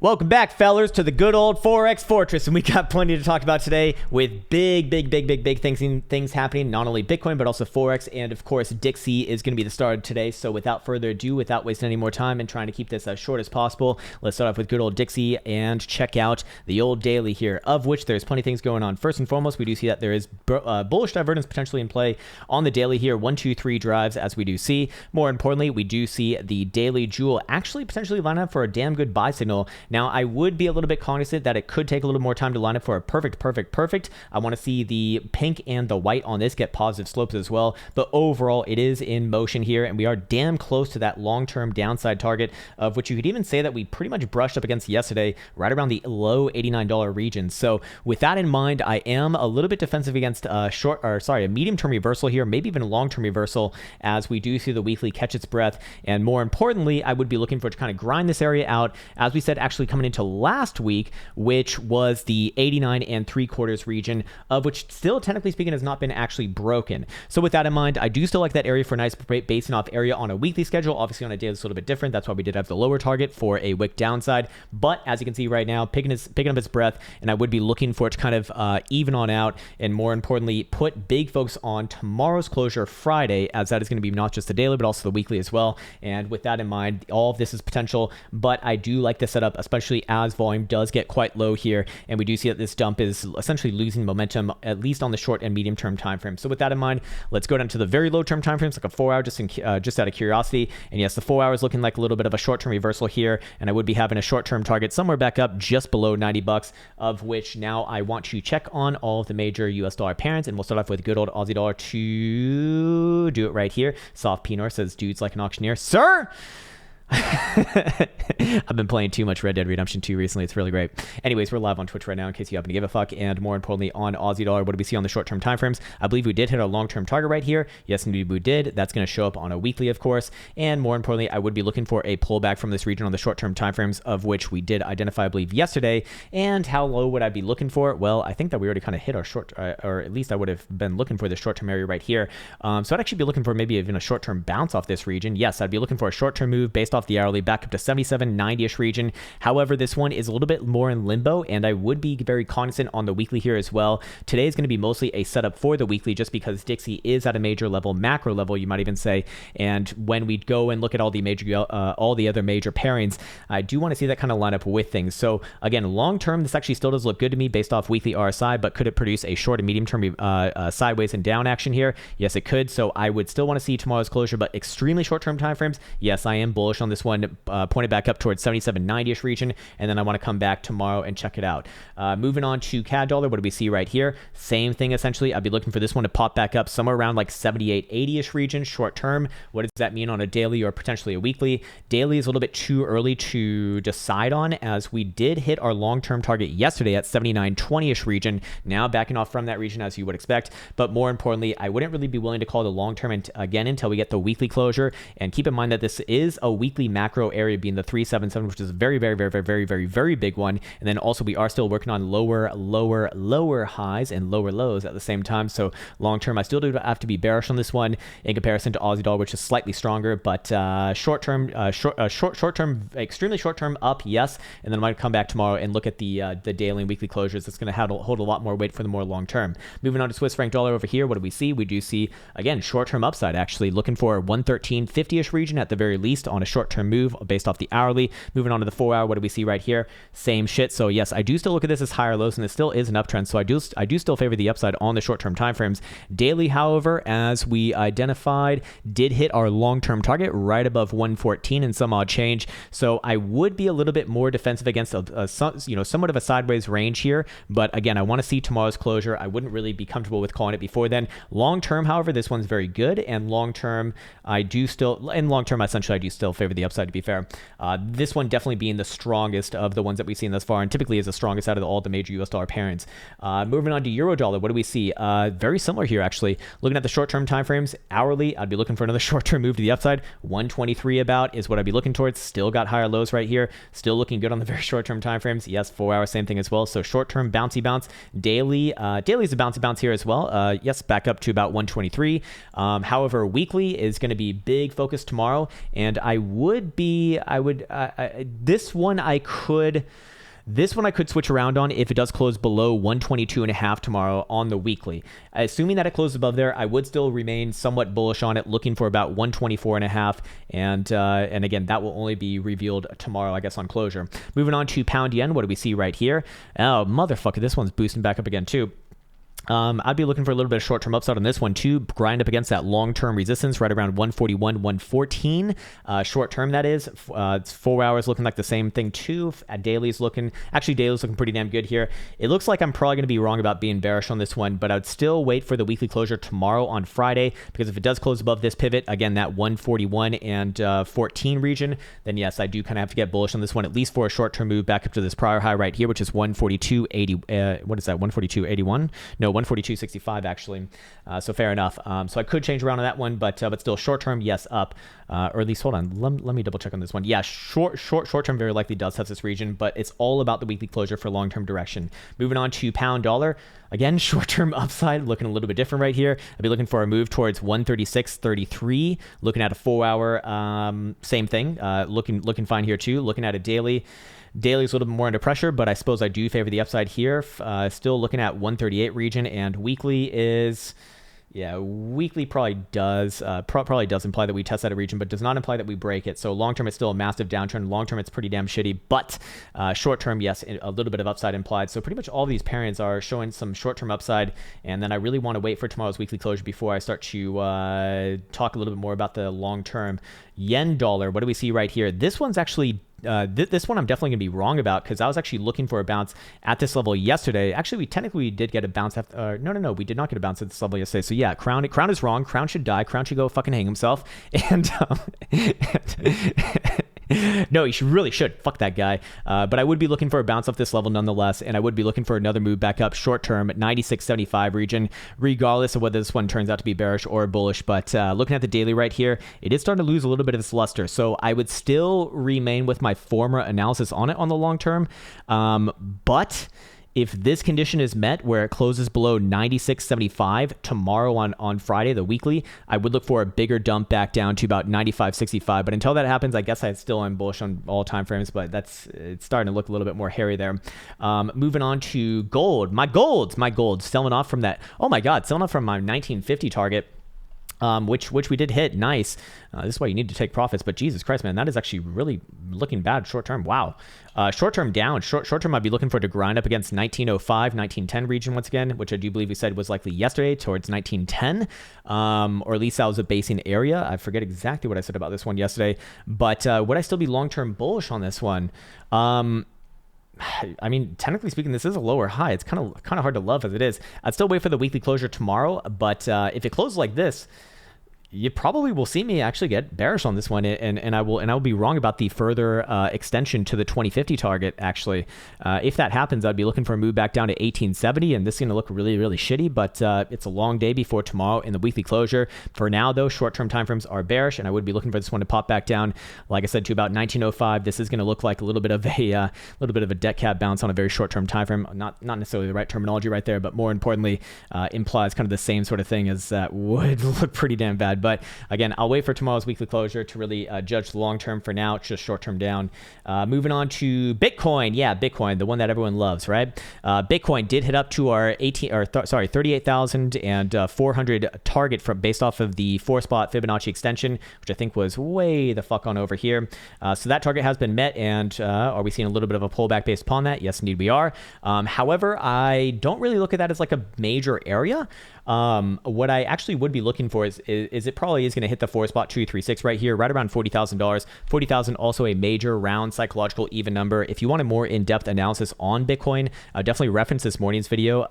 Welcome back, fellers, to the good old Forex Fortress, and we got plenty to talk about today with big things happening, not only Bitcoin, but also Forex, and of course, Dixie is going to be the star of today. So without further ado, without wasting any more time and trying to keep this as short as possible, let's start off with good old Dixie and check out the old daily here, of which there's plenty of things going on. First and foremost, we do see that there is bullish divergence potentially in play on the daily here, 1, 2, 3 drives, as we do see. More importantly, we do see the daily jewel actually potentially line up for a damn good buy signal. Now, I would be a little bit cognizant that it could take a little more time to line up for a perfect. I want to see the pink and the white on this get positive slopes as well. But overall, it is in motion here, and we are damn close to that long-term downside target, of which you could even say that we pretty much brushed up against yesterday, right around the low $89 region. So with that in mind, I am a little bit defensive against a medium-term reversal here, maybe even a long-term reversal, as we do see the weekly catch its breath. And more importantly, I would be looking for it to kind of grind this area out, as we said, actually coming into last week, which was the 89 3/4 region, of which still technically speaking has not been actually broken. So with that in mind, I do still like that area for a nice basing off area on a weekly schedule. Obviously on a daily it's a little bit different. That's why we did have the lower target for a wick downside. But as you can see right now, picking up its breath, and I would be looking for it to kind of even on out, and more importantly, put big focus on tomorrow's closure, Friday, as that is going to be not just the daily, but also the weekly as well. And with that in mind, all of this is potential, but I do like the setup, especially as volume does get quite low here, and we do see that this dump is essentially losing momentum, at least on the short and medium term time frame. So with that in mind, let's go down to the very low term time frames, like a 4 hour, just out of curiosity. And yes, the 4 hours looking like a little bit of a short term reversal here, and I would be having a short term target somewhere back up just below $90, of which now I want to check on all of the major US dollar parents, and we'll start off with good old Aussie dollar to do it right here. Soft P North says, dudes like an auctioneer, sir. I've been playing too much Red Dead Redemption 2 recently. It's really great. Anyways, we're live on Twitch right now in case you happen to give a fuck. And more importantly, on Aussie dollar, what do we see on the short-term timeframes? I believe we did hit our long-term target right here. Yes, indeed we did. That's going to show up on a weekly, of course. And more importantly, I would be looking for a pullback from this region on the short-term timeframes, of which we did identify, I believe, yesterday. And how low would I be looking for? Well, I think that we already kind of hit our short, or at least I would have been looking for the short-term area right here. So I'd actually be looking for maybe even a short-term bounce off this region. Yes, I'd be looking for a short-term move based off the hourly back up to 77.90-ish region. However, this one is a little bit more in limbo, and I would be very cognizant on the weekly here as well. Today is going to be mostly a setup for the weekly, just because Dixie is at a major level, macro level, you might even say. And when we go and look at all the other major pairings, I do want to see that kind of line up with things. So again, long term, this actually still does look good to me based off weekly RSI, but could it produce a short and medium term sideways and down action here? Yes, it could. So I would still want to see tomorrow's closure, but extremely short term timeframes, yes, I am bullish on this one. Pointed back up towards 77.90-ish region, and then I want to come back tomorrow and check it out. Moving on to CAD dollar, what do we see right here? Same thing essentially. I'd be looking for this one to pop back up somewhere around like 78.80-ish region short term. What does that mean on a daily or potentially a weekly? Daily is a little bit too early to decide on, as we did hit our long-term target yesterday at 79.20-ish region. Now backing off from that region, as you would expect. But more importantly, I wouldn't really be willing to call the long-term again until we get the weekly closure. And keep in mind that this is a weekly macro area, being the 377, which is a very big one. And then also we are still working on lower highs and lower lows at the same time. So long term, I still do have to be bearish on this one in comparison to Aussie dollar, which is slightly stronger. But short term, extremely short term up, yes. And then I might come back tomorrow and look at the daily and weekly closures. It's going to hold a lot more weight for the more long term. Moving on to Swiss franc dollar over here, what do we see? We do see again short term upside, actually looking for 113.50-ish region at the very least on a short term move based off the hourly. Moving on to the 4 hour, what do we see right here? Same shit. So yes, I do still look at this as higher lows, and it still is an uptrend. So I do still favor the upside on the short-term timeframes. Daily, however, as we identified, did hit our long-term target right above 114 and some odd change. So I would be a little bit more defensive against somewhat of a sideways range here. But again, I want to see tomorrow's closure. I wouldn't really be comfortable with calling it before then. Long-term, however, this one's very good, and long-term, essentially, I do still favor the upside, to be fair. This one definitely being the strongest of the ones that we've seen thus far, and typically is the strongest out of all the major US dollar pairings. Moving on to euro dollar, what do we see? Very similar here, actually. Looking at the short-term timeframes, hourly, I'd be looking for another short-term move to the upside. 123 about is what I'd be looking towards. Still got higher lows right here. Still looking good on the very short-term timeframes. Yes, 4 hours, same thing as well. So short-term bouncy bounce. Daily is a bouncy bounce here as well. Yes, back up to about 123. However, weekly is going to be big focus tomorrow, and I would This one I could switch around on if it does close below 122.5 tomorrow on the weekly. Assuming that it closes above there, I would still remain somewhat bullish on it, looking for about 124.5. And again, that will only be revealed tomorrow, I guess, on closure. Moving on to pound yen, what do we see right here? Oh, motherfucker, this one's boosting back up again too. I'd be looking for a little bit of short-term upside on this one too. Grind up against that long-term resistance right around 141, 114. Short-term, that is. It's 4 hours looking like the same thing too. Daily's looking pretty damn good here. It looks like I'm probably going to be wrong about being bearish on this one, but I would still wait for the weekly closure tomorrow on Friday, because if it does close above this pivot, again, that 141 and 14 region, then yes, I do kind of have to get bullish on this one, at least for a short-term move back up to this prior high right here, which is 142.80. What is that? 142.81? No, 142.65 actually. So fair enough. So I could change around on that one, but still short term, yes, up. Or at least hold on. Let me double check on this one. Yeah, short term very likely does touch this region, but it's all about the weekly closure for long term direction. Moving on to pound dollar. Again, short term upside looking a little bit different right here. I'd be looking for a move towards 136.33. Looking at a 4 hour, same thing. Looking fine here too. Looking at a daily. Daily is a little bit more under pressure, but I suppose I do favor the upside here. Still looking at 138 region, and weekly is, yeah, weekly probably does imply that we test that region, but does not imply that we break it. So long term, it's still a massive downtrend. Long term, it's pretty damn shitty, but short term, yes, a little bit of upside implied. So pretty much all these pairings are showing some short term upside, and then I really want to wait for tomorrow's weekly closure before I start to talk a little bit more about the long term. Yen dollar, what do we see right here? This one's actually this one I'm definitely going to be wrong about, because I was actually looking for a bounce at this level yesterday. Actually, we did get a bounce after, no, we did not get a bounce at this level yesterday. So yeah, Crown is wrong. Crown should die. Crown should go fucking hang himself. And no, he really should. Fuck that guy. But I would be looking for a bounce off this level nonetheless, and I would be looking for another move back up short term at 96.75 region, regardless of whether this one turns out to be bearish or bullish. But looking at the daily right here, it is starting to lose a little bit of its luster. So I would still remain with my former analysis on it on the long term. But if this condition is met where it closes below 96.75 tomorrow on Friday, the weekly, I would look for a bigger dump back down to about 95.65. But until that happens, I guess I still am bullish on all time frames, but it's starting to look a little bit more hairy there. Moving on to gold. My gold selling off from that. Oh my God, selling off from my 1950 target. Which we did hit. Nice. This is why you need to take profits. But Jesus Christ, man, that is actually really looking bad short term. Wow. Short term down. Short term, I'd be looking for it to grind up against 1905, 1910 region once again, which I do believe we said was likely yesterday towards 1910. Or at least that was a basing area. I forget exactly what I said about this one yesterday. But would I still be long term bullish on this one? I mean, technically speaking, this is a lower high. It's kind of hard to love as it is. I'd still wait for the weekly closure tomorrow, but if it closes like this, you probably will see me actually get bearish on this one, and I will be wrong about the further extension to the 2050 target. Actually, if that happens, I'd be looking for a move back down to 1870, and this is going to look really, really shitty. But it's a long day before tomorrow in the weekly closure. For now, though, short-term timeframes are bearish, and I would be looking for this one to pop back down, like I said, to about 1905. This is going to look like a little bit of a debt cap bounce on a very short-term time frame. Not necessarily the right terminology right there, but more importantly, implies kind of the same sort of thing as that would look pretty damn bad. But again, I'll wait for tomorrow's weekly closure to really judge the long term. For now, it's just short term down. Moving on to Bitcoin. Yeah, Bitcoin, the one that everyone loves, right? Bitcoin did hit up to our 38,400 target based off of the 4-spot Fibonacci extension, which I think was way the fuck on over here. So that target has been met, and are we seeing a little bit of a pullback based upon that? Yes, indeed we are. However, I don't really look at that as like a major area. What I actually would be looking for is it probably is going to hit the 4-spot 236 right here, right around $40,000. 40,000 also a major round psychological even number. If you want a more in-depth analysis on Bitcoin, definitely reference this morning's video,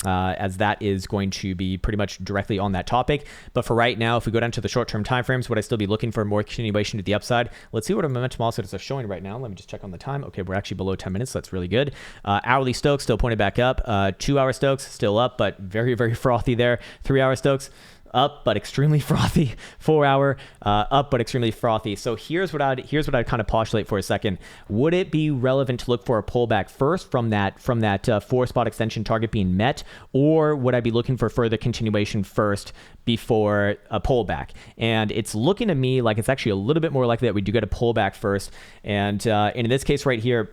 as that is going to be pretty much directly on that topic. But for right now, if we go down to the short-term timeframes, would I still be looking for more continuation to the upside? Let's see what our momentum offsets are showing right now. Let me just check on the time. Okay, we're actually below 10 minutes, so that's really good. Hourly Stokes still pointed back up. 2-hour Stokes still up, but very, very frothy there. 3-hour Stokes, up but extremely frothy. 4 hour up but extremely frothy. So here's what I'd kind of postulate for a second. Would it be relevant to look for a pullback first from that 4 spot extension target being met, or would I be looking for further continuation first before a pullback? And it's looking to me like it's actually a little bit more likely that we do get a pullback first. And in this case right here,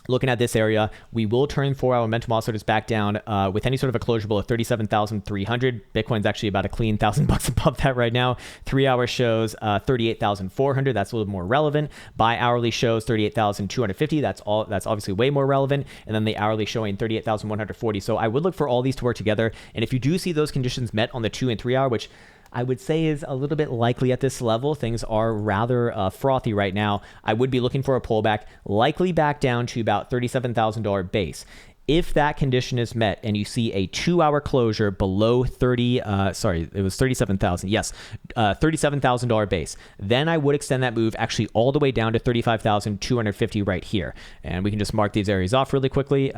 looking at this area, we will turn 4 hour momentum oscillators back down with any sort of a closure below 37,300. Bitcoin's actually about a clean $1,000 above that right now. 3 hour shows 38,400. That's a little more relevant. Bi hourly shows 38,250. That's obviously way more relevant. And then the hourly showing 38,140. So I would look for all these to work together. And if you do see those conditions met on the 2 and 3 hour, which I would say is a little bit likely at this level, things are rather frothy right now, I would be looking for a pullback, likely back down to about $37,000 base. If that condition is met and you see a 2 hour closure below 37,000, yes, $37,000 base, then I would extend that move actually all the way down to 35,250 right here. And we can just mark these areas off really quickly,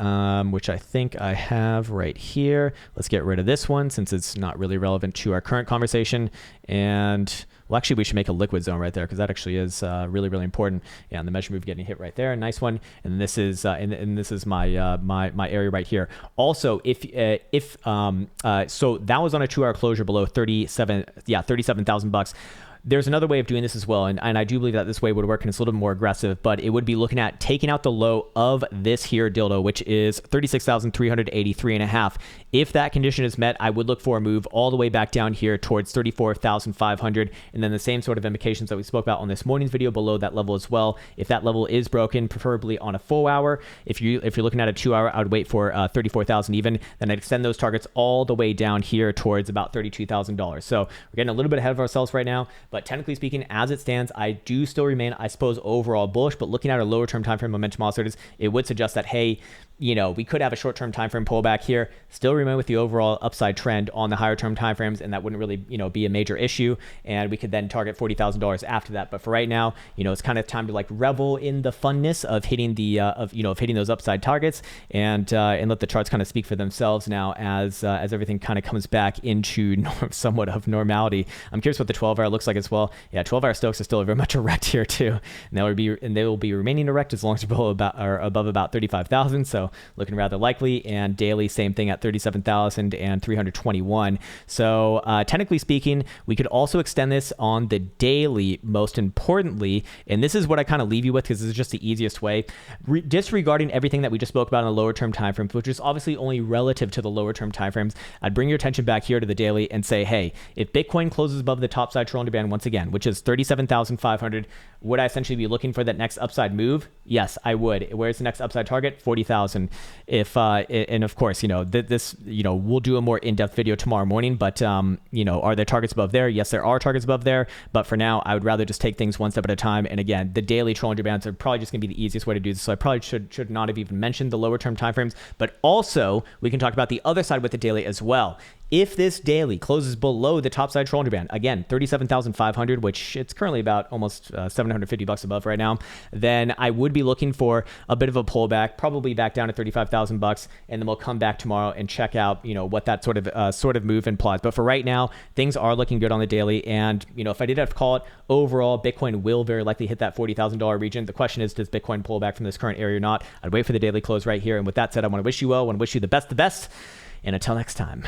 which I think I have right here. Let's get rid of this one since it's not really relevant to our current conversation. And well, actually, we should make a liquid zone right there because that actually is really, really important. Yeah, and the measure move getting hit right there, nice one. And this is this is my my area right here. Also, so that was on a 2 hour closure below $37,000. There's another way of doing this as well, and I do believe that this way would work, and it's a little bit more aggressive, but it would be looking at taking out the low of this here dildo, which is 36,383.5. If that condition is met, I would look for a move all the way back down here towards 34,500, and then the same sort of indications that we spoke about on this morning's video below that level as well. If that level is broken, preferably on a full hour, if you're looking at a 2 hour, I would wait for 34,000 even, then I'd extend those targets all the way down here towards about $32,000. So we're getting a little bit ahead of ourselves right now. But technically speaking, as it stands, I do still remain, I suppose, overall bullish. But looking at our lower term time frame momentum oscillators, it would suggest that, hey, we could have a short term time frame pullback here, still remain with the overall upside trend on the higher term time frames, and that wouldn't really, be a major issue. And we could then target $40,000 after that. But for right now, it's kind of time to like revel in the funness of hitting the hitting those upside targets, and let the charts kind of speak for themselves now as everything kind of comes back into somewhat of normality. I'm curious what the 12 hour looks like as well. Yeah, 12 hour Stokes are still very much erect here too, and they will be remaining erect as long as they're above about 35,000. So looking rather likely, and daily same thing at 37,321. So technically speaking, we could also extend this on the daily, most importantly, and this is what I kind of leave you with because this is just the easiest way. Disregarding everything that we just spoke about in the lower term time frames, which is obviously only relative to the lower term time frames, I'd bring your attention back here to the daily and say, hey, if Bitcoin closes above the topside Challenger band once again, which is 37,500, would I essentially be looking for that next upside move? Yes, I would. Where's the next upside target? 40,000. If and of course, this we'll do a more in-depth video tomorrow morning, but are there targets above there? Yes, there are targets above there, but for now, I would rather just take things one step at a time. And again, the daily Challenger bands are probably just going to be the easiest way to do this, so I probably should not have even mentioned the lower term timeframes, but also we can talk about the other side with the daily as well. If this daily closes below the topside Challenger band, again, 37,500, which it's currently about almost $750 above right now, then I would be looking for a bit of a pullback, probably back down to $35,000, and then we'll come back tomorrow and check out, what that sort of move implies. But for right now, things are looking good on the daily, and if I did have to call it, overall, Bitcoin will very likely hit that $40,000 region. The question is, does Bitcoin pull back from this current area or not? I'd wait for the daily close right here. And with that said, I want to wish you well, I want to wish you the best, and until next time.